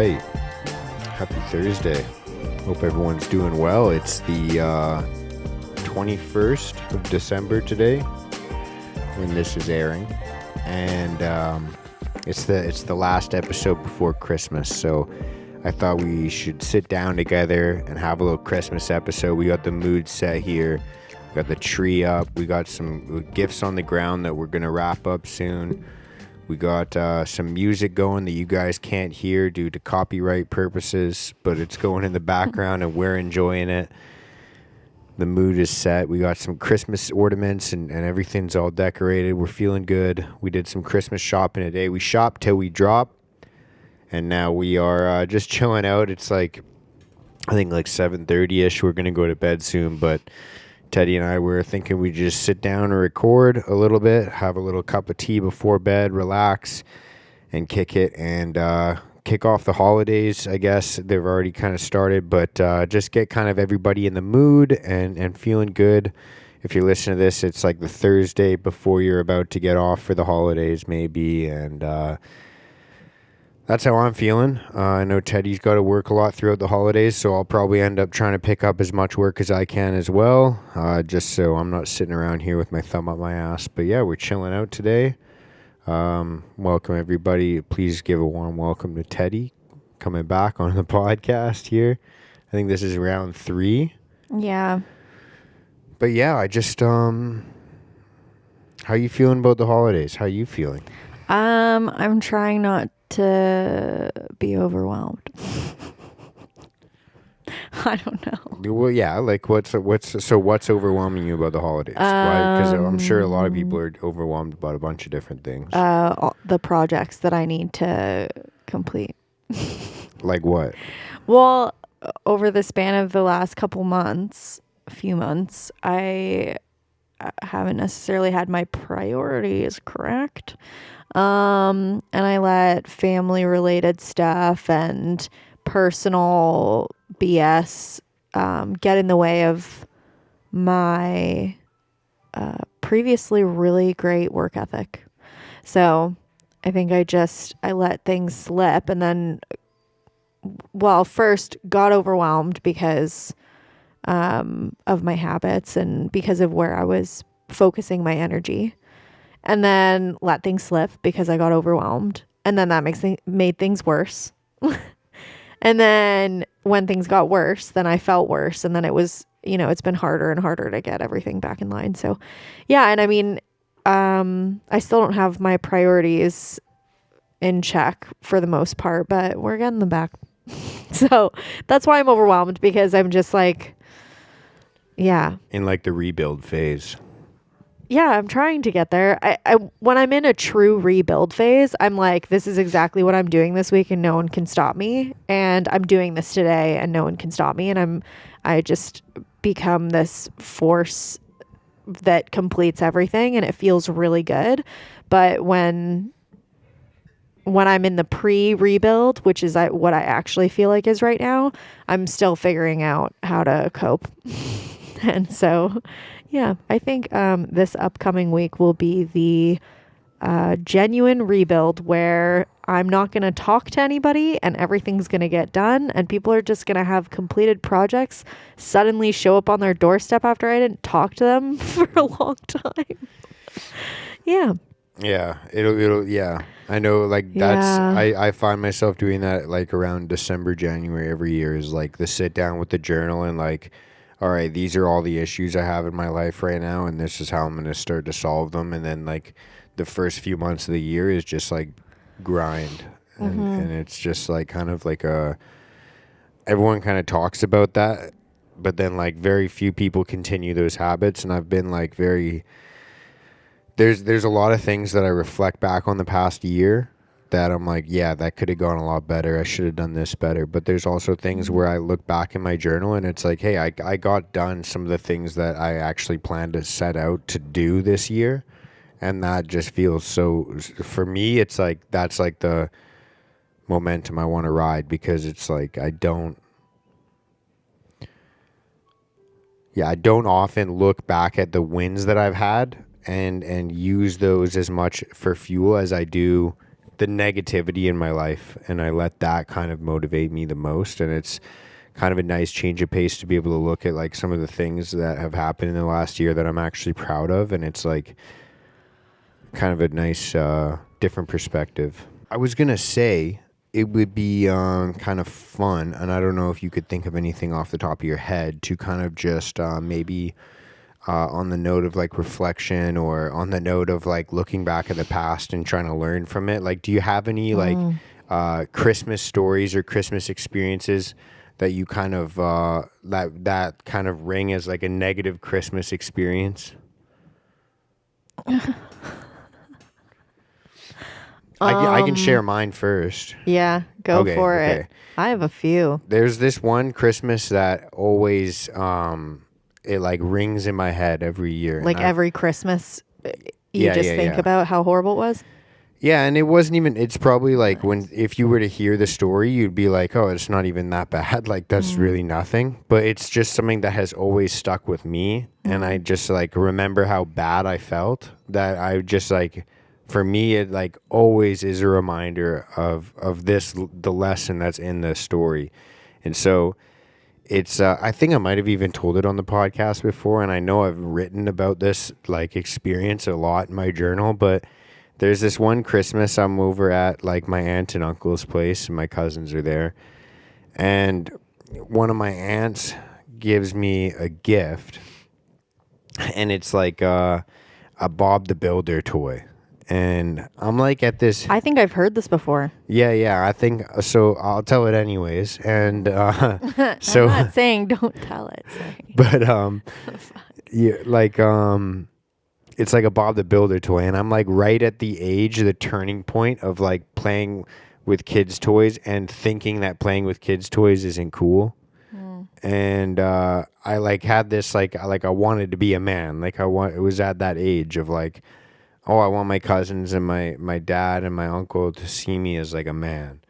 right. Happy Thursday. Hope everyone's doing well. It's the 21st of December today when this is airing. And it's the last episode before Christmas. So I thought we should sit down together and have a little Christmas episode. We got the mood set here. We got the tree up. We got some gifts on the ground that we're going to wrap up soon. We got some music going that you guys can't hear due to copyright purposes, but it's going in the background and we're enjoying it. The mood is set. We got some Christmas ornaments and everything's all decorated. We're feeling good. We did some Christmas shopping today. We shopped till we dropped, and now we are just chilling out. It's like, I think like 7:30ish. We're going to go to bed soon, but Teddie and I were thinking we'd just sit down and record a little bit, have a little cup of tea before bed, relax, and kick it, and kick off the holidays, I guess. They've already kind of started, but just get kind of everybody in the mood and feeling good. If you're listening to this, it's like the Thursday before you're about to get off for the holidays, maybe, and that's how I'm feeling. I know Teddie's got to work a lot throughout the holidays, so I'll probably end up trying to pick up as much work as I can as well, just so I'm not sitting around here with my thumb up my ass. But yeah, we're chilling out today. Welcome, everybody. Please give a warm welcome to Teddie coming back on the podcast here. I think this is round 3. Yeah. But yeah, I just, how you feeling about the holidays? How you feeling? I'm trying not to be overwhelmed. I don't know. Well, yeah, like what's overwhelming you about the holidays? Because I'm sure a lot of people are overwhelmed about a bunch of different things. All the projects that I need to complete. Like what? Well, over the span of the last few months, I haven't necessarily had my priorities correct. And I let family related stuff and personal BS get in the way of my previously really great work ethic. So I think I let things slip, and then, well, first got overwhelmed because of my habits and because of where I was focusing my energy. And then let things slip because I got overwhelmed. And then that made things worse. And then when things got worse, then I felt worse. And then it was, it's been harder and harder to get everything back in line. So, yeah. And I mean, I still don't have my priorities in check for the most part, but we're getting them back. So that's why I'm overwhelmed, because I'm just like, yeah. In like the rebuild phase. Yeah, I'm trying to get there. I when I'm in a true rebuild phase, I'm like, this is exactly what I'm doing this week and no one can stop me. And I'm doing this today and no one can stop me. And I just become this force that completes everything, and it feels really good. But when I'm in the pre-rebuild, which is what I actually feel like is right now, I'm still figuring out how to cope. And so, yeah, I think this upcoming week will be the genuine rebuild where I'm not going to talk to anybody and everything's going to get done, and people are just going to have completed projects suddenly show up on their doorstep after I didn't talk to them for a long time. Yeah. Yeah, it'll yeah. I know, like, that's, I find myself doing that like around December, January every year, is like the sit down with the journal and like, all right, these are all the issues I have in my life right now, and this is how I'm going to start to solve them. And then, like, the first few months of the year is just, like, grind. And it's just, like, kind of like everyone kind of talks about that, but then, like, very few people continue those habits. And I've been, like, there's a lot of things that I reflect back on the past year that I'm like, yeah, that could have gone a lot better. I should have done this better. But there's also things where I look back in my journal and it's like, hey, I got done some of the things that I actually planned to set out to do this year. And that just feels so, for me, it's like, that's like the momentum I want to ride, because it's like, I don't often look back at the wins that I've had and use those as much for fuel as I do the negativity in my life, and I let that kind of motivate me the most. And it's kind of a nice change of pace to be able to look at like some of the things that have happened in the last year that I'm actually proud of, and it's like kind of a nice different perspective. I was gonna say it would be kind of fun, and I don't know if you could think of anything off the top of your head to kind of just maybe on the note of like reflection, or on the note of like looking back at the past and trying to learn from it. Like, do you have any like Christmas stories or Christmas experiences that you kind of that kind of ring as like a negative Christmas experience? I can share mine first. Yeah, go for it. I have a few. There's this one Christmas that always it like rings in my head every year. Like every Christmas, you just think about how horrible it was? Yeah, and it wasn't even, it's probably like when, if you were to hear the story, you'd be like, oh, it's not even that bad. Like, that's really nothing. But it's just something that has always stuck with me. And I just like remember how bad I felt, that I just like, for me, it like always is a reminder of this, the lesson that's in the story. And so it's, I think I might have even told it on the podcast before. And I know I've written about this like experience a lot in my journal, but there's this one Christmas I'm over at like my aunt and uncle's place, and my cousins are there. And one of my aunts gives me a gift, and it's like a Bob the Builder toy. And I'm like at this. I think I've heard this before. Yeah. I think so. I'll tell it anyways. And so I'm not saying don't tell it. Sorry. But yeah, like it's like a Bob the Builder toy, and I'm like right at the age, the turning point of like playing with kids' toys and thinking that playing with kids' toys isn't cool. And I like had this like I wanted to be a man. Like it was at that age of like, oh, I want my cousins and my dad and my uncle to see me as like a man.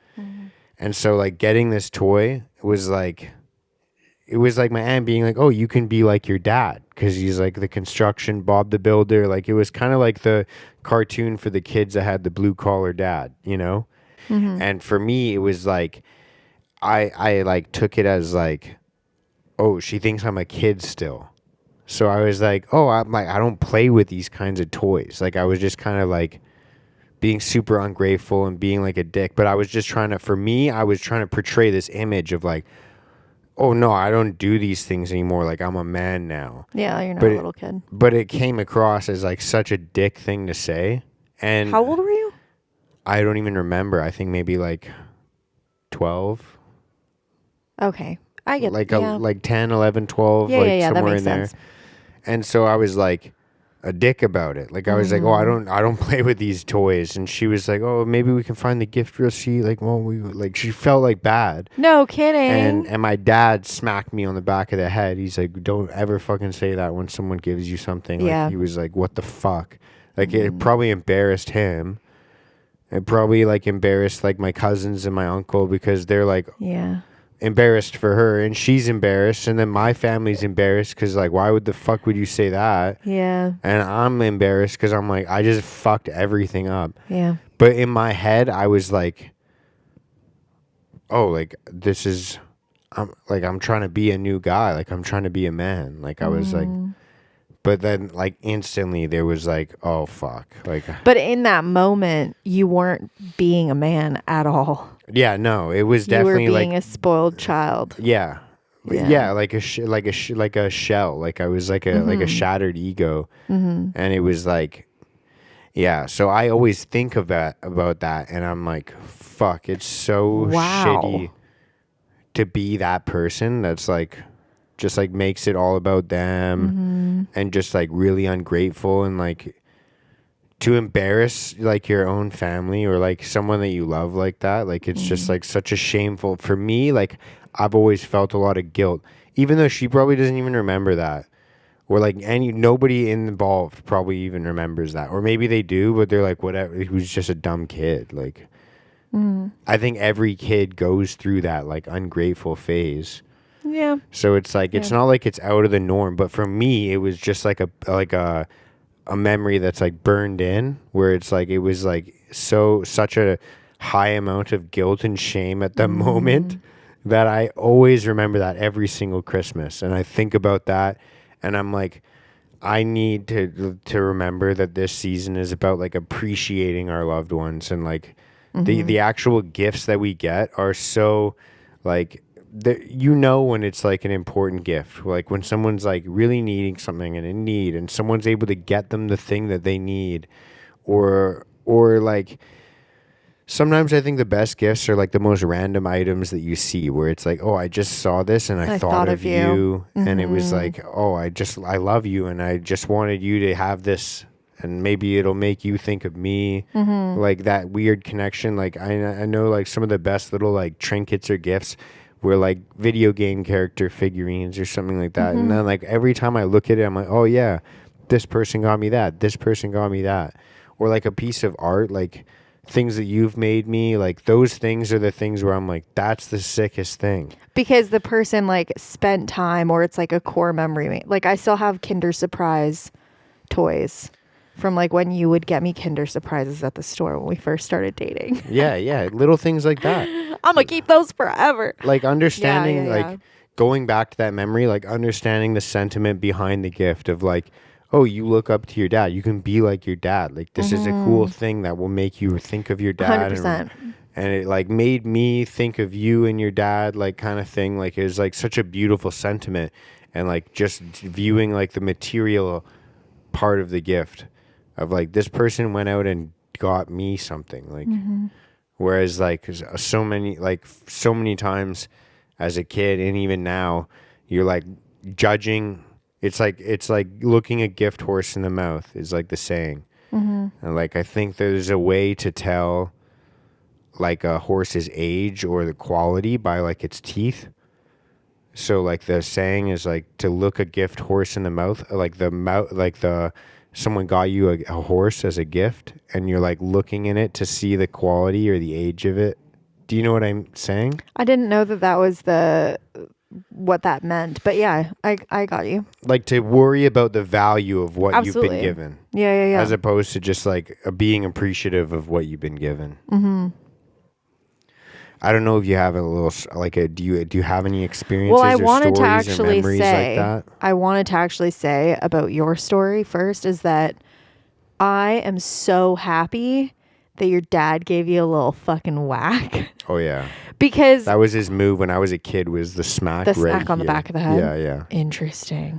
And so like getting this toy was like, it was like my aunt being like, oh, you can be like your dad, because he's like the construction Bob the Builder. Like it was kind of like the cartoon for the kids that had the blue collar dad, you know? And for me, it was like, I like took it as like, oh, she thinks I'm a kid still. So I was like, oh, I'm like, I don't play with these kinds of toys. Like I was just kind of like being super ungrateful and being like a dick. But I was just trying to, for me, I was trying to portray this image of like, oh no, I don't do these things anymore. Like I'm a man now. Yeah, you're not a little kid. But it came across as like such a dick thing to say. And how old were you? I don't even remember. I think maybe like 12. Okay. I get like like 10, 11, 12, like somewhere that makes in there. sense. And so I was like a dick about it. Like I was like, oh, I don't play with these toys. And she was like, oh, maybe we can find the gift receipt. Like, well, she felt like bad. No kidding. And my dad smacked me on the back of the head. He's like, don't ever fucking say that when someone gives you something. Yeah. Like, he was like, what the fuck? Like it probably embarrassed him. It probably like embarrassed like my cousins and my uncle, because they're like, embarrassed for her, and she's embarrassed, and then my family's embarrassed because like, why would the fuck would you say that? Yeah. And I'm embarrassed because I'm like, I just fucked everything up. Yeah. But in my head, I was like, oh, like this is, I'm trying to be a new guy. Like I'm trying to be a man. Like I was like, but then like instantly there was like, oh fuck. Like, but in that moment, you weren't being a man at all. Yeah, no, it was definitely you were being like a spoiled child. Yeah, like a shell. Like I was like a shattered ego, and it was like, yeah. So I always think of about that, and I'm like, fuck, it's so shitty to be that person that's like, just like makes it all about them, and just like really ungrateful, and like to embarrass like your own family or like someone that you love like that. Like it's just like such a shameful, for me, like I've always felt a lot of guilt, even though she probably doesn't even remember that, or like nobody involved probably even remembers that, or maybe they do, but they're like, whatever, he was just a dumb kid. Like I think every kid goes through that like ungrateful phase. Yeah. So it's like, it's not like it's out of the norm, but for me it was just like a memory that's like burned in, where it's like, it was like such a high amount of guilt and shame at the moment that I always remember that every single Christmas. And I think about that and I'm like, I need to remember that this season is about like appreciating our loved ones, and like the actual gifts that we get are so like when it's like an important gift, like when someone's like really needing something and in need and someone's able to get them the thing that they need, or like sometimes I think the best gifts are like the most random items that you see where it's like, oh, I just saw this and I thought of you. And it was like, oh, I love you and I just wanted you to have this and maybe it'll make you think of me. Like that weird connection. Like I know like some of the best little like trinkets or gifts were like video game character figurines or something like that. And then like every time I look at it, I'm like, oh yeah, this person got me that. This person got me that. Or like a piece of art, like things that you've made me, like those things are the things where I'm like, that's the sickest thing. Because the person like spent time, or it's like a core memory. Like I still have Kinder Surprise toys from like when you would get me Kinder Surprises at the store when we first started dating. Yeah. Little things like that. I'm gonna keep those forever. Like understanding, Yeah. like going back to that memory, like understanding the sentiment behind the gift of like, oh, you look up to your dad. You can be like your dad. Like this is a cool thing that will make you think of your dad. 100%. And it like made me think of you and your dad, like kind of thing. Like it was like such a beautiful sentiment. And like just viewing like the material part of the gift of like this person went out and got me something. Like whereas like so many times as a kid and even now, you're like judging. It's like looking a gift horse in the mouth is like the saying. And like I think there's a way to tell like a horse's age or the quality by like its teeth. So like the saying is like to look a gift horse in the mouth, like someone got you a horse as a gift and you're like looking in it to see the quality or the age of it. Do you know what I'm saying? I didn't know that was what that meant, but yeah, I got you. Like to worry about the value of what Absolutely. you've been given. Yeah. As opposed to just like being appreciative of what you've been given. I don't know if you have a little like do you have any experiences Well, I or wanted to stories or actually memories say, like that? I wanted to actually say about your story first is that I am so happy that your dad gave you a little fucking whack. Oh yeah. Because That was his move when I was a kid, was the smack the right smack on the here. back of the head. Yeah. Interesting.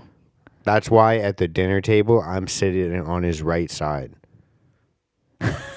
That's why at the dinner table I'm sitting on his right side.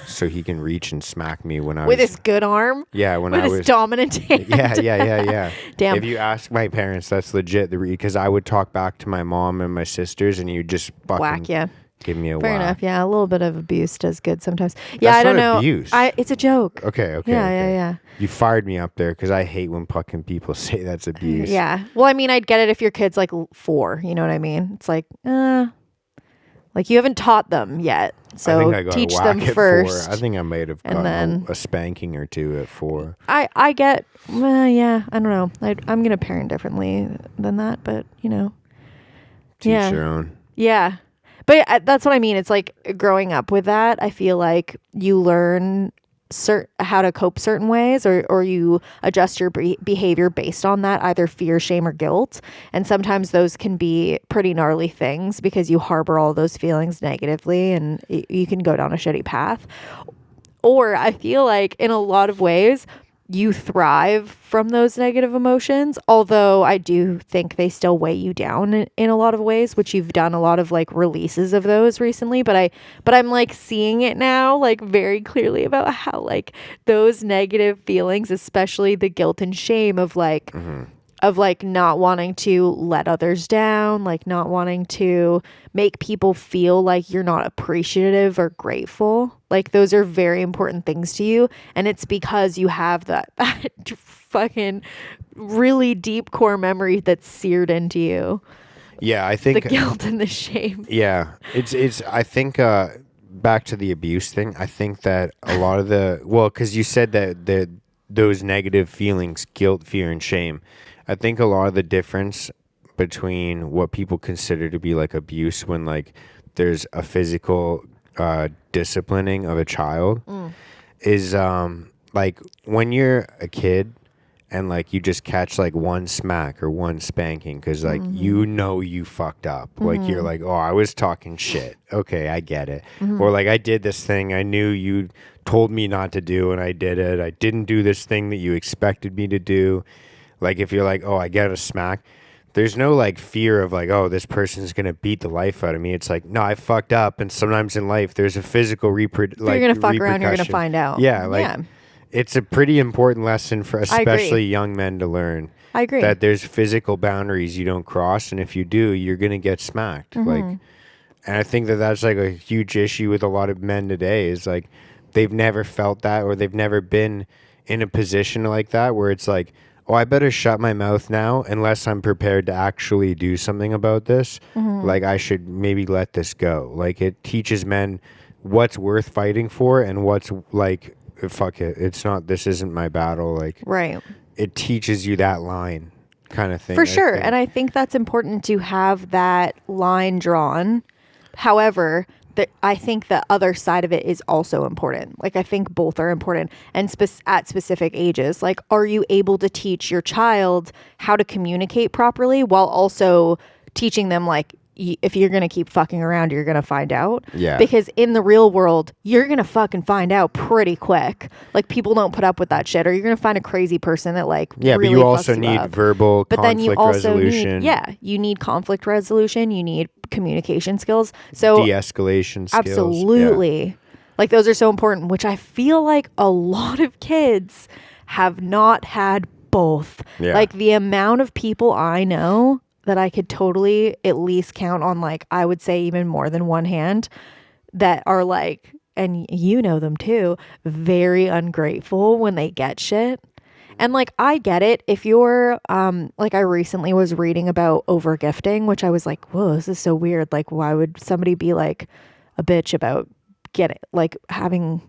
So he can reach and smack me when I With was his good arm? Yeah, when With I his was dominant hand? Yeah. Damn. If you ask my parents, that's legit because I would talk back to my mom and my sisters and you just fucking Whack, yeah. give me a Fair whack. enough. Yeah, a little bit of abuse does good sometimes. Yeah, That's I don't not know. abuse. It's a joke. Okay. Yeah. You fired me up there because I hate when fucking people say that's abuse. Yeah. Well, I mean, I'd get it if your kid's like 4. You know what I mean? It's like, like you haven't taught them yet, so I think I got teach a whack them at first. 4. I think I might have and gotten then- a spanking or 2 at 4. I get, yeah, I don't know. I'm gonna parent differently than that, but you know, Teach yeah. their own. Yeah. But that's what I mean. It's like growing up with that, I feel like you learn how to cope certain ways, or you adjust your behavior based on that, either fear, shame, or guilt. And sometimes those can be pretty gnarly things because you harbor all those feelings negatively and you can go down a shitty path. Or I feel like in a lot of ways, you thrive from those negative emotions, although I do think they still weigh you down in a lot of ways, which you've done a lot of like releases of those recently, but I'm like seeing it now like very clearly about how like those negative feelings, especially the guilt and shame of like of like not wanting to let others down, like not wanting to make people feel like you're not appreciative or grateful. Like those are very important things to you. And it's because you have that fucking really deep core memory that's seared into you. Yeah, I think The guilt and the shame. Yeah, it's. I think back to the abuse thing. I think that a lot of because you said that those negative feelings, guilt, fear, and shame. I think a lot of the difference between what people consider to be like abuse when like there's a physical disciplining of a child is like when you're a kid and like you just catch like one smack or one spanking because like you fucked up. Like you're like, oh, I was talking shit. Okay, I get it. Or like I did this thing I knew you told me not to do and I did it. I didn't do this thing that you expected me to do. Like if you're like, oh, I get a smack, there's no like fear of like, oh, this person's gonna beat the life out of me. It's like, no, I fucked up. And sometimes in life there's a physical You're gonna fuck around, you're gonna repercussion. find out. Yeah, like it's a pretty important lesson for especially young men to learn. I agree. That there's physical boundaries you don't cross, and if you do, you're gonna get smacked. Like, and I think that that's like a huge issue with a lot of men today. Is like they've never felt that, or they've never been in a position like that where it's like, oh, I better shut my mouth now unless I'm prepared to actually do something about this. Like I should maybe let this go. Like it teaches men what's worth fighting for and what's like, fuck it, it's not, this isn't my battle. Like, right. It teaches you that line kind of thing. For sure. And I think that's important to have that line drawn. However, I think the other side of it is also important. Like, I think both are important and at specific ages. Like, are you able to teach your child how to communicate properly while also teaching them, like, if you're going to keep fucking around, you're going to find out. Yeah. Because in the real world, you're going to fucking find out pretty quick. Like, people don't put up with that shit, or you're going to find a crazy person that, like, really but you also need up. verbal but conflict then you also resolution. you need conflict resolution. You need communication skills. So de-escalation skills. Absolutely. Yeah. Like, those are so important, which I feel like a lot of kids have not had both. Yeah. Like, the amount of people I know that I could totally at least count on, like, I would say even more than one hand, that are like, and you know them too, very ungrateful when they get shit. And like, I get it. If you're, like, I recently was reading about overgifting, which I was like, whoa, this is so weird. Like, why would somebody be like a bitch about having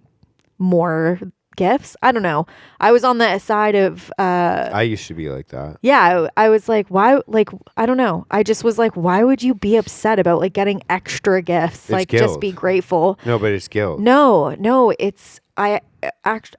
more gifts? I don't know. I was on the side of I used to be like that. Yeah, I was like, why? Like, I don't know. I just was like, why would you be upset about like getting extra gifts? It's like, guilt. just be grateful. No, but it's guilt. No, it's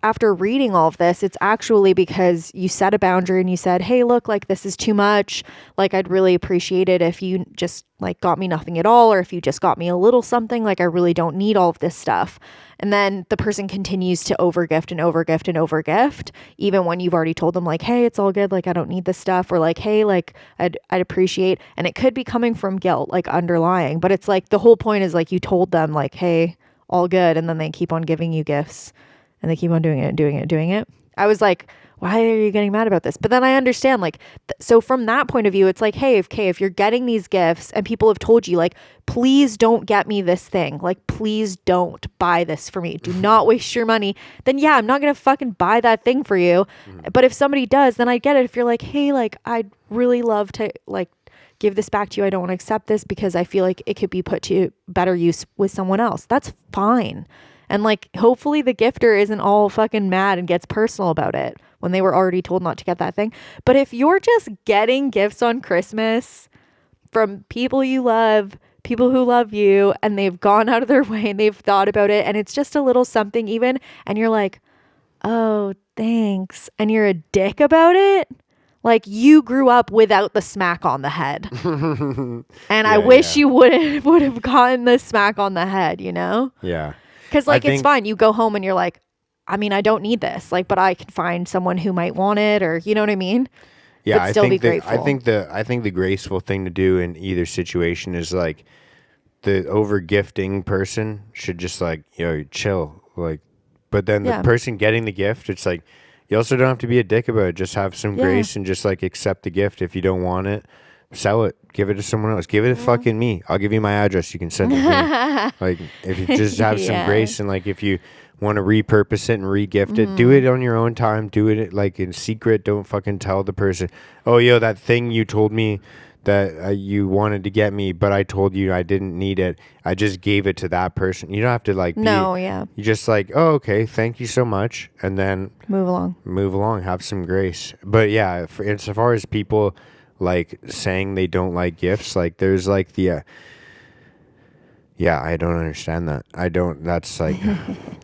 after reading all of this, it's actually because you set a boundary and you said, hey, look, like, this is too much. Like, I'd really appreciate it if you just like got me nothing at all, or if you just got me a little something. Like, I really don't need all of this stuff. And then the person continues to overgift and overgift and overgift, even when you've already told them, like, hey, it's all good. Like, I don't need this stuff. Or like, hey, like, I'd appreciate. And it could be coming from guilt, like, underlying. But it's like, the whole point is, like, you told them, like, hey, all good. And then they keep on giving you gifts. And they keep on doing it. I was like, why are you getting mad about this? But then I understand, like, so from that point of view, it's like, hey, if you're getting these gifts and people have told you, like, please don't get me this thing. Like, please don't buy this for me. Do not waste your money. Then yeah, I'm not going to fucking buy that thing for you. But if somebody does, then I get it. If you're like, hey, like, I'd really love to, like, give this back to you. I don't want to accept this because I feel like it could be put to better use with someone else. That's fine. And like, hopefully the gifter isn't all fucking mad and gets personal about it when they were already told not to get that thing. But if you're just getting gifts on Christmas from people you love, people who love you, and they've gone out of their way and they've thought about it, and it's just a little something even, and you're like, oh, thanks, and you're a dick about it, like, you grew up without the smack on the head. And I wish you would have gotten the smack on the head, you know? Yeah. Because, like, it's fine. You go home and you're like, I mean, I don't need this, like, but I can find someone who might want it, or, you know what I mean? Yeah, but still be grateful. I think the graceful thing to do in either situation is, like, the over gifting person should just, like, chill, like, but then the person getting the gift, it's like, you also don't have to be a dick about it. Just have some grace and just, like, accept the gift. If you don't want it, sell it. Give it to someone else. Give it to fucking me. I'll give you my address. You can send it to me. Like, if you just have some grace, and, like, if you want to repurpose it and re-gift it, do it on your own time. Do it, like, in secret. Don't fucking tell the person, oh, that thing you told me that you wanted to get me, but I told you I didn't need it. I just gave it to that person. You don't have to, like, you just, like, oh, okay, thank you so much. And then move along. Have some grace. But yeah, as far as people, like, saying they don't like gifts, like, there's, like, the Yeah, I don't understand that. I don't. That's like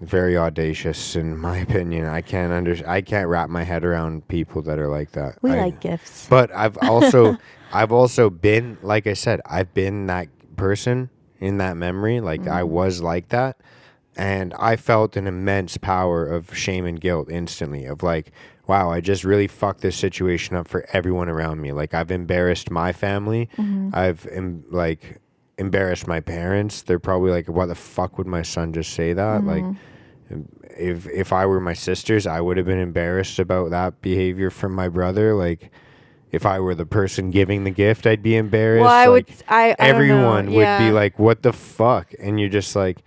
very audacious, in my opinion. I can't wrap my head around people that are like that. We like gifts. But I've also been, like I said, I've been that person in that memory. Like I was like that, and I felt an immense power of shame and guilt instantly. Of like, wow, I just really fucked this situation up for everyone around me. Like I've embarrassed my family. Like embarrassed my parents. They're probably like, why the fuck would my son just say that? Like if I were my sisters, I would have been embarrassed about that behavior from my brother. Like if I were the person giving the gift, I'd be embarrassed. Well, I like would. I don't know. everyone would be Yeah. like, what the fuck? And you're just like,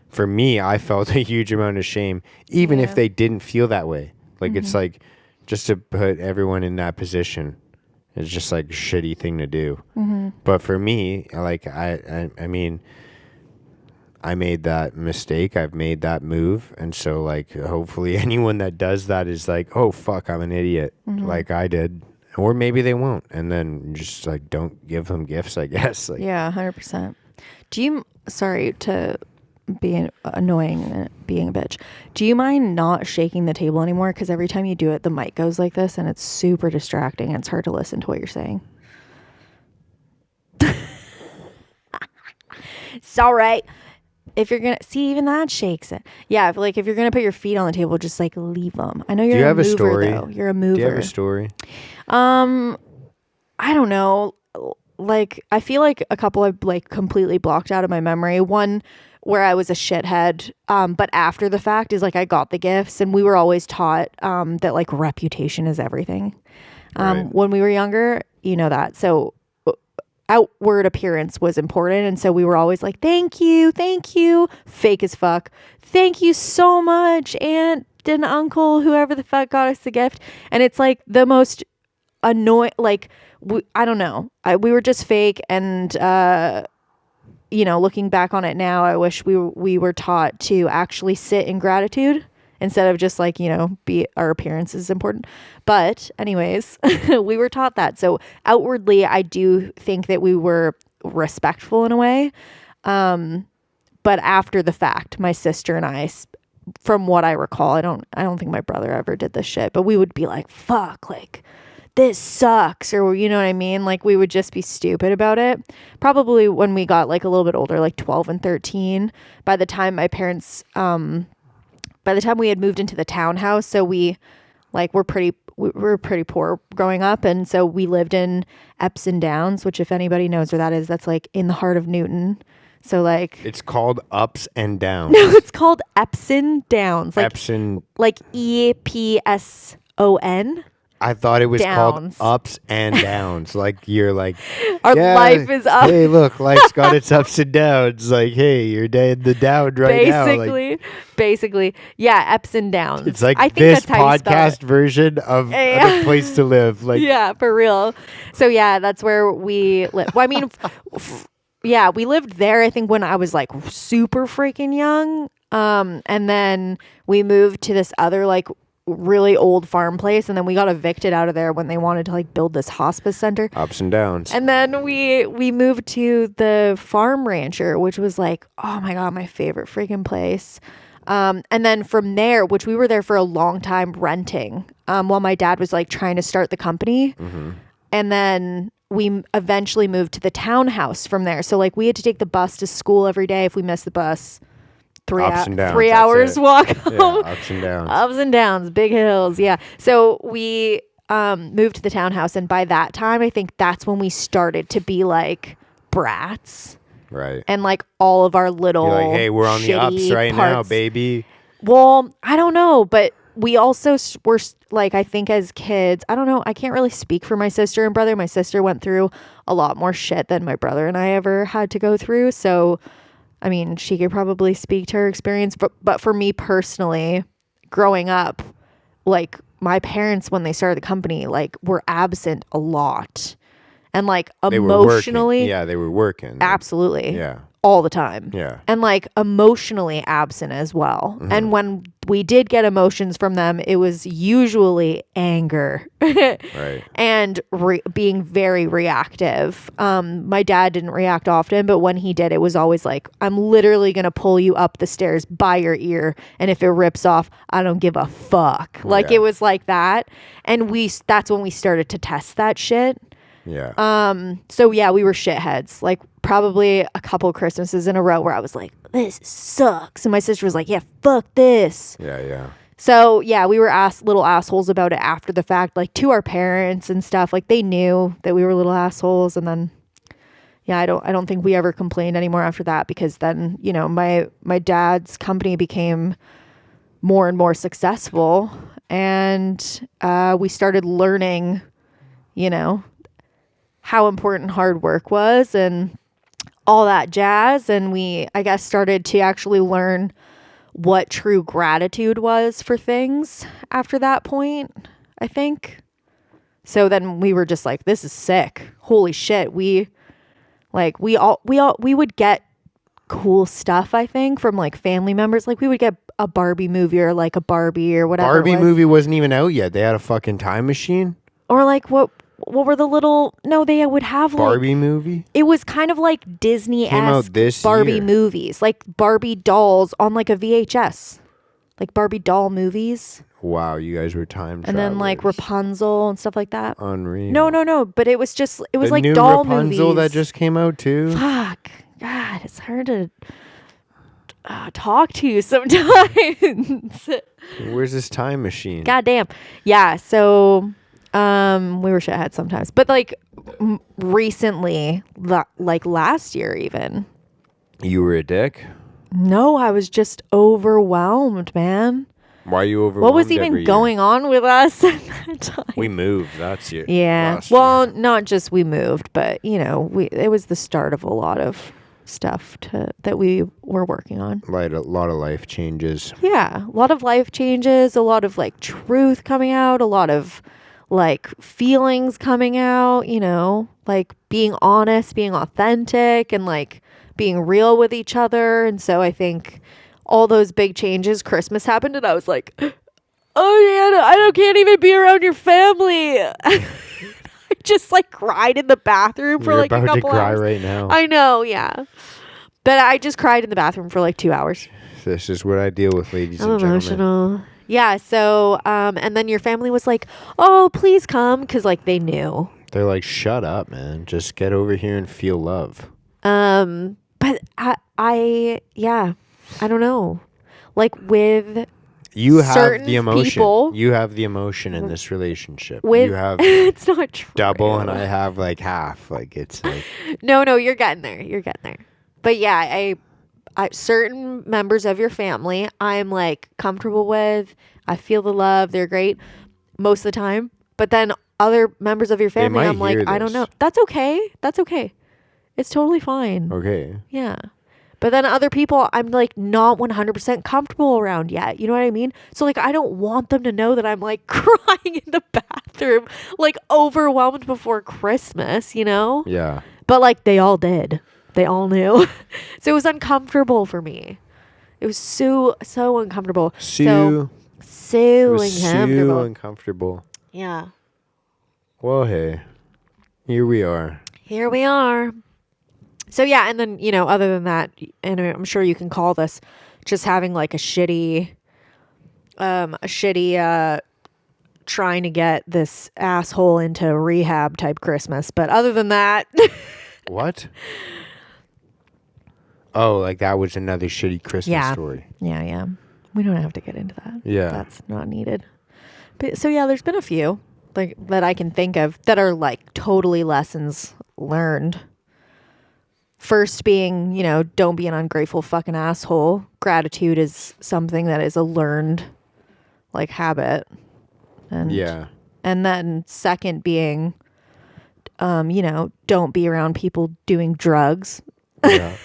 for me, I felt a huge amount of shame, even if Yeah. they didn't feel that way. Like it's like just to put everyone in that position. It's just like a shitty thing to do. But for me, like I mean, I made that mistake. I've made that move, and so like hopefully anyone that does that is like, oh fuck, I'm an idiot, like I did, or maybe they won't, and then just like don't give them gifts, I guess. Like, Yeah, 100%. Do you, sorry to be annoying and being a bitch. Do you mind not shaking the table anymore? Because every time you do it, the mic goes like this and it's super distracting. And it's hard to listen to what you're saying. It's all right. If you're going to, see, even that shakes it. Yeah, if you're going to put your feet on the table, just like leave them. I know you're do you a have mover, a story? though. You're a mover. Do you have a story? I don't know. Like, I feel like a couple I've like completely blocked out of my memory. One where I was a shithead, but after the fact is like I got the gifts, and we were always taught that like reputation is everything. Right. When we were younger, you know that. So outward appearance was important, and so we were always like, thank you, fake as fuck, thank you so much, aunt and uncle, whoever the fuck got us the gift. And it's like the most annoying, like I don't know, we were just fake. And looking back on it now, I wish we were taught to actually sit in gratitude instead of just like, be our appearance is important. But anyways, we were taught that. So outwardly, I do think that we were respectful in a way. But after the fact, my sister and I, from what I recall, I don't think my brother ever did this shit, but we would be like, fuck, like, this sucks, or you know what I mean? Like we would just be stupid about it. Probably when we got like a little bit older, like 12 and 13, by the time my parents, by the time we had moved into the townhouse, so we were pretty poor growing up. And so we lived in Epsom Downs, which if anybody knows where that is, that's like in the heart of Newton. So like It's called Ups and Downs. no, it's called Epsom Downs. Like Epsom. like EPSON. I thought it was Downs. called Ups and Downs. Like you're like, Our yeah, life is up. Hey, look, life's got its ups and downs. Like, hey, you're in the down right now. Like, Basically, yeah, Epsom Downs. it's like I think this that's how you spell podcast it. version of Yeah. a place to live. Like, Yeah, for real. So yeah, that's where we live. Well, I mean, yeah, we lived there. I think when I was like super freaking young, and then we moved to this other like really old farm place, and then we got evicted out of there when they wanted to like build this hospice center. ups and downs. And then we moved to the farm rancher, which was like, oh my God, my favorite freaking place. And then from there, which we were there for a long time renting, while my dad was like trying to start the company. And then we eventually moved to the townhouse from there. So like we had to take the bus to school every day if we missed the bus. Ups and downs, 3 that's hours it. walk Yeah, home. ups and downs. Ups and downs, big hills. Yeah. So we moved to the townhouse. And by that time, I think that's when we started to be like brats. Right. And like all of our little You're like, hey, we're on the ups shitty right now, parts. baby. Well, I don't know, but we also were like, I think as kids, I don't know, I can't really speak for my sister and brother. My sister went through a lot more shit than my brother and I ever had to go through. So, I mean, she could probably speak to her experience. But for me personally, growing up, like my parents, when they started the company, like were absent a lot. And like They were working. emotionally, Yeah, they were working. absolutely. Yeah. All the time. Yeah. And like emotionally absent as well. And when we did get emotions from them, it was usually anger. Right. And being very reactive. My dad didn't react often, but when he did, it was always like, I'm literally going to pull you up the stairs by your ear. And if it rips off, I don't give a fuck. Like it was like that. And that's when we started to test that shit. Yeah. So yeah, we were shitheads. Like probably a couple Christmases in a row where I was like, this sucks. And my sister was like, yeah, fuck this. Yeah. So yeah, we were little assholes about it after the fact, like to our parents and stuff. Like they knew that we were little assholes. And then, yeah, I don't think we ever complained anymore after that, because then, you know, my dad's company became more and more successful, and we started learning, you know, how important hard work was and all that jazz. And we, I guess, started to actually learn what true gratitude was for things after that point, I think. So then we were just like, this is sick. Holy shit. We would get cool stuff, I think, from like family members. Like we would get a Barbie movie or like a Barbie or whatever. Barbie movie wasn't even out yet. They had a fucking time machine. Or like what were the little, no, they would have like Barbie movie? It was kind of like Disney-esque Barbie year. movies, like Barbie dolls on like a VHS, like Barbie doll movies. Wow, you guys were time travelers. And then like Rapunzel and stuff like that. Unreal. No, but it was the like new doll Rapunzel movies. that just came out too. Fuck. God, it's hard to talk to you sometimes. Where's this time machine? God damn. Yeah, so we were shitheads sometimes. But like recently, like last year even. You were a dick? No, I was just overwhelmed, man. Why are you overwhelmed? What was even going on with us at that time? We moved. That's it. Yeah. Well, not just we moved, but you know, it was the start of a lot of stuff that we were working on. Like a lot of life changes. Yeah, a lot of life changes, a lot of like truth coming out, a lot of like feelings coming out, you know, like being honest, being authentic, and like being real with each other. And so I think all those big changes, Christmas happened, and I was like, oh yeah, I can't even be around your family. I just like cried in the bathroom for like a couple hours. You're about to cry right now. I know, yeah. But I just cried in the bathroom for like 2 hours. This is what I deal with, ladies and gentlemen. Emotional. Yeah, so, and then your family was like, oh, please come, because like they knew. They're like, shut up, man. Just get over here and feel love. But I don't know. Like with you have certain the emotion. People, you have the emotion in this relationship. With, you have it's not true. double, and I have like half. Like it's like no, you're getting there. You're getting there. But yeah, I certain members of your family, I'm like comfortable with. I feel the love. They're great most of the time. But then other members of your family, I'm like, I don't know. That's okay. That's okay. It's totally fine. Okay. Yeah. But then other people, I'm like not 100% comfortable around yet. You know what I mean? So like, I don't want them to know that I'm like crying in the bathroom, like overwhelmed before Christmas, you know? Yeah. But like they all did. They all knew. So it was uncomfortable for me. It was so uncomfortable. So uncomfortable. Yeah. Well, hey, here we are. Here we are. So yeah, and then, you know, other than that, and I'm sure you can call this just having like a shitty trying to get this asshole into rehab type Christmas. But other than that. What? Oh, like that was another shitty Christmas story. Yeah. We don't have to get into that. Yeah. That's not needed. But so yeah, there's been a few like that I can think of that are like totally lessons learned. First being, you know, don't be an ungrateful fucking asshole. Gratitude is something that is a learned like habit. And yeah. And then second being, you know, don't be around people doing drugs. Yeah.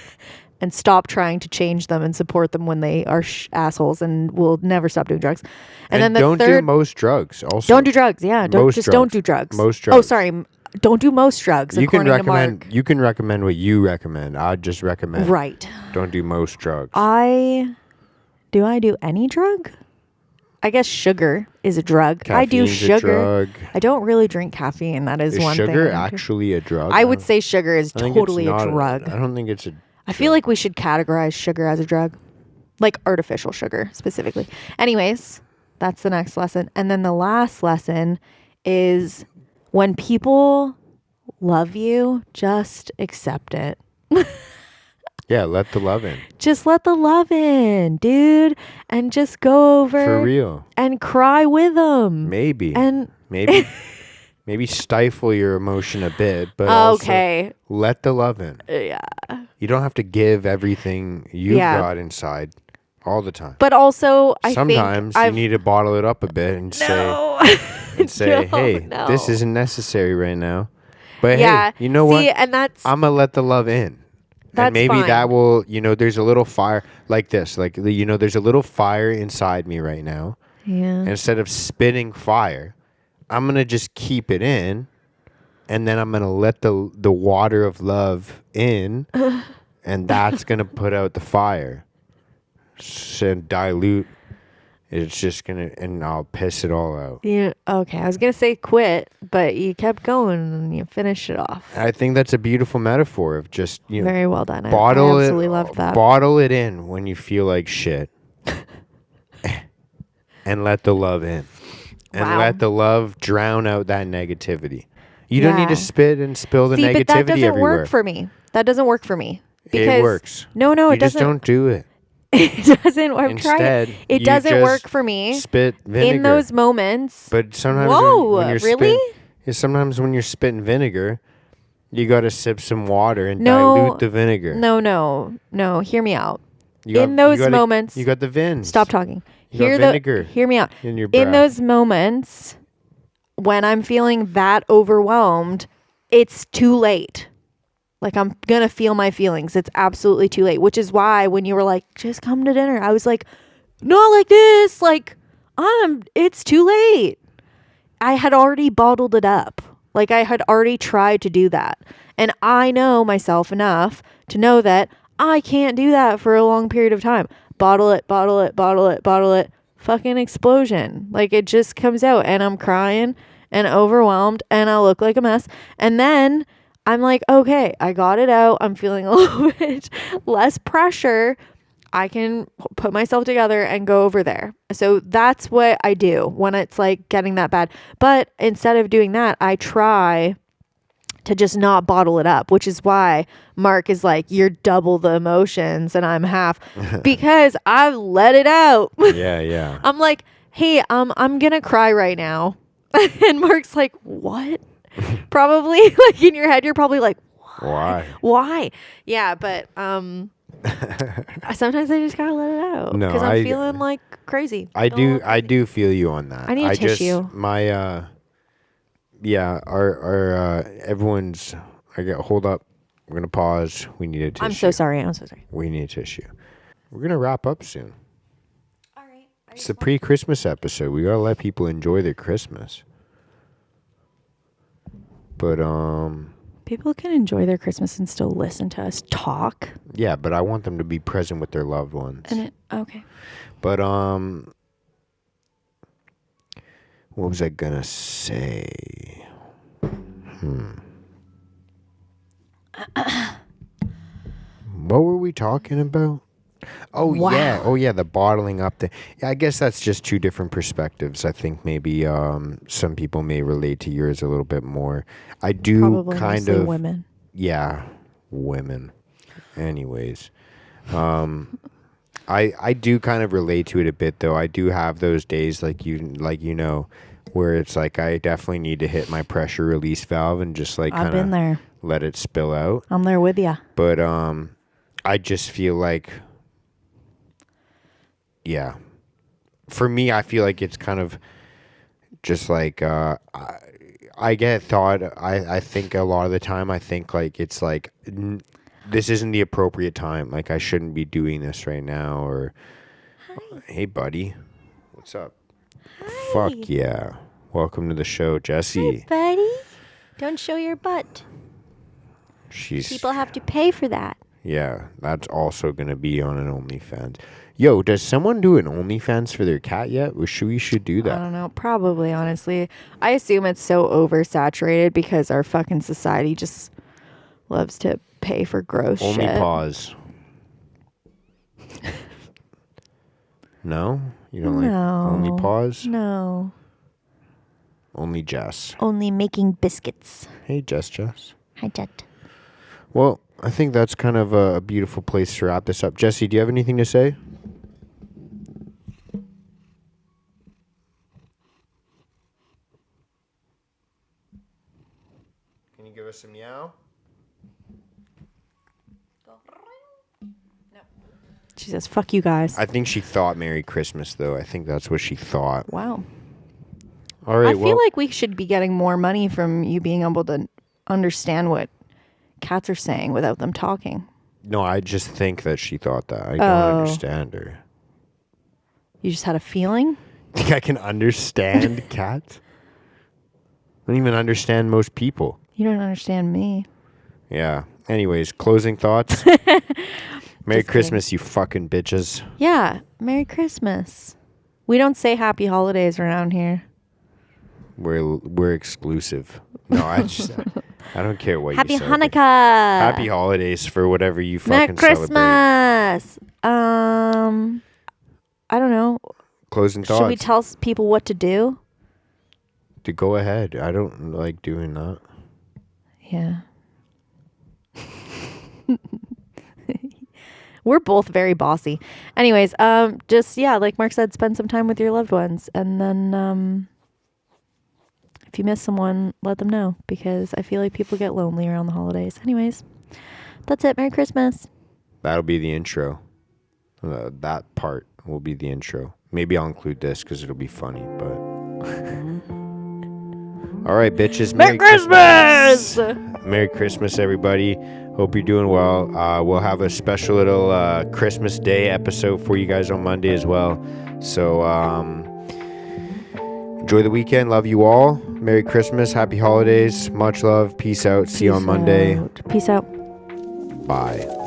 And stop trying to change them and support them when they are assholes and will never stop doing drugs. And then the don't third, do most drugs. Also, don't do drugs. Yeah, don't do drugs. Most drugs. Oh, sorry, don't do most drugs. You can recommend. You can recommend what you recommend. I'd just recommend. Right. Don't do most drugs. Do I do any drug? I guess sugar is a drug. I do Caffeine's a sugar. drug. I don't really drink caffeine. That is one thing. Sugar I don't do. actually a drug? I would say sugar is I think totally it's a not drug. I don't think it's a I feel like we should categorize sugar as a drug, like artificial sugar specifically. Anyways, that's the next lesson. And then the last lesson is when people love you, just accept it. Yeah, let the love in. Just let the love in, dude, and just go over For real. and cry with them. Maybe. And maybe stifle your emotion a bit, but okay. also let the love in. Yeah. You don't have to give everything you've got inside all the time. But also, sometimes you need to bottle it up a bit and say, hey, this isn't necessary right now. But hey, you know what? And that's I'm going to let the love in. And maybe fine. that will, there's a little fire like this. Like, there's a little fire inside me right now. Yeah. And instead of spitting fire, I'm going to just keep it in. And then I'm going to let the water of love in. And that's going to put out the fire. And dilute. It's just going to, and I'll piss it all out. Yeah. Okay. I was going to say quit, but you kept going and you finished it off. I think that's a beautiful metaphor of just, very well done. I bottle absolutely loved that. Bottle it in when you feel like shit. And let the love in. And let the love drown out that negativity. You don't need to spit and spill the negativity but that doesn't everywhere. work for me. That doesn't work for me. It works. No, you it doesn't. Just don't do it. It doesn't. I'm Instead, trying. It doesn't work for me. Spit vinegar in those moments. But sometimes when you're really? Sometimes when you're spitting vinegar, you got to sip some water and dilute the vinegar. No. Hear me out. In those moments, you got the vins. Stop talking. Hear me out. In your breath. In those moments, when I'm feeling that overwhelmed, it's too late. Like, I'm going to feel my feelings. It's absolutely too late, which is why when you were like, just come to dinner, I was like, not like this. Like, it's too late. I had already bottled it up. Like, I had already tried to do that. And I know myself enough to know that I can't do that for a long period of time. Bottle it. Fucking explosion. Like, it just comes out and I'm crying and overwhelmed and I look like a mess. And then I'm like, okay, I got it out. I'm feeling a little bit less pressure. I can put myself together and go over there. So that's what I do when it's like getting that bad. But instead of doing that, I try to just not bottle it up, which is why Mark is like, you're double the emotions and I'm half, because I've let it out. Yeah. I'm like, hey, I'm going to cry right now. And Mark's like, what? Probably like in your head, you're probably like, why? Yeah. But, sometimes I just gotta let it out because I'm feeling like crazy. I do feel you on that. I need a tissue. Everyone's. Hold up. We're gonna pause. We need a tissue. I'm so sorry. We need a tissue. We're gonna wrap up soon. All right. It's the pre-Christmas episode. We gotta let people enjoy their Christmas. But people can enjoy their Christmas and still listen to us talk. Yeah, but I want them to be present with their loved ones. Okay. But what was I gonna say? What were we talking about? Oh, wow. Yeah, the bottling up. I guess that's just two different perspectives. I think maybe some people may relate to yours a little bit more. I do probably kind of women. Yeah, women. Anyways, I do kind of relate to it a bit though. I do have those days like where it's like I definitely need to hit my pressure release valve and just like I've been there. Let it spill out. I'm there with you. But I just feel like, yeah, for me, I feel like it's kind of just like I get thought. I think a lot of the time I think like it's like this isn't the appropriate time. Like I shouldn't be doing this right now. Or hey, buddy, what's up? Hi. Fuck yeah! Welcome to the show, Jesse. Hey, buddy. Don't show your butt. People have to pay for that. Yeah, that's also going to be on an OnlyFans. Yo, does someone do an OnlyFans for their cat yet? We should do I that. don't know. Probably, honestly. I assume it's so oversaturated because our fucking society just loves to pay for gross Only shit. pause. No? You don't like No. only pause? No. Only Jess. Only making biscuits. Hey, Jess. Hi, Jet. Well, I think that's kind of a beautiful place to wrap this up. Jesse, do you have anything to say? Can you give us a meow? She says, fuck you guys. I think she thought Merry Christmas, though. I think that's what she thought. Wow. All right, I feel like we should be getting more money from you being able to understand what cats are saying without them talking. No, I just think that she thought that. I don't understand her. You just had a feeling? Think I can understand cats? I don't even understand most people. You don't understand me. Yeah. Anyways, closing thoughts. Merry Christmas, you fucking bitches. Yeah. Merry Christmas. We don't say happy holidays around here. We're exclusive. No, I don't care what Happy you say. Hanukkah. Happy holidays for whatever you fucking Merry Christmas. celebrate. I don't know. Closing thoughts. Should we tell people what to do? To go ahead. I don't like doing that. Yeah. We're both very bossy. Anyways, just like Mark said, spend some time with your loved ones, and then if you miss someone, let them know, because I feel like people get lonely around the holidays. Anyways, that's it. Merry Christmas. That'll be the intro. That part will be the intro. Maybe I'll include this because it'll be funny, but... All right, bitches. Merry Christmas! Merry Christmas, everybody. Hope you're doing well. We'll have a special little Christmas Day episode for you guys on Monday as well. So enjoy the weekend. Love you all. Merry Christmas. Happy holidays. Much love. Peace out. See you on Monday. Peace out. Bye.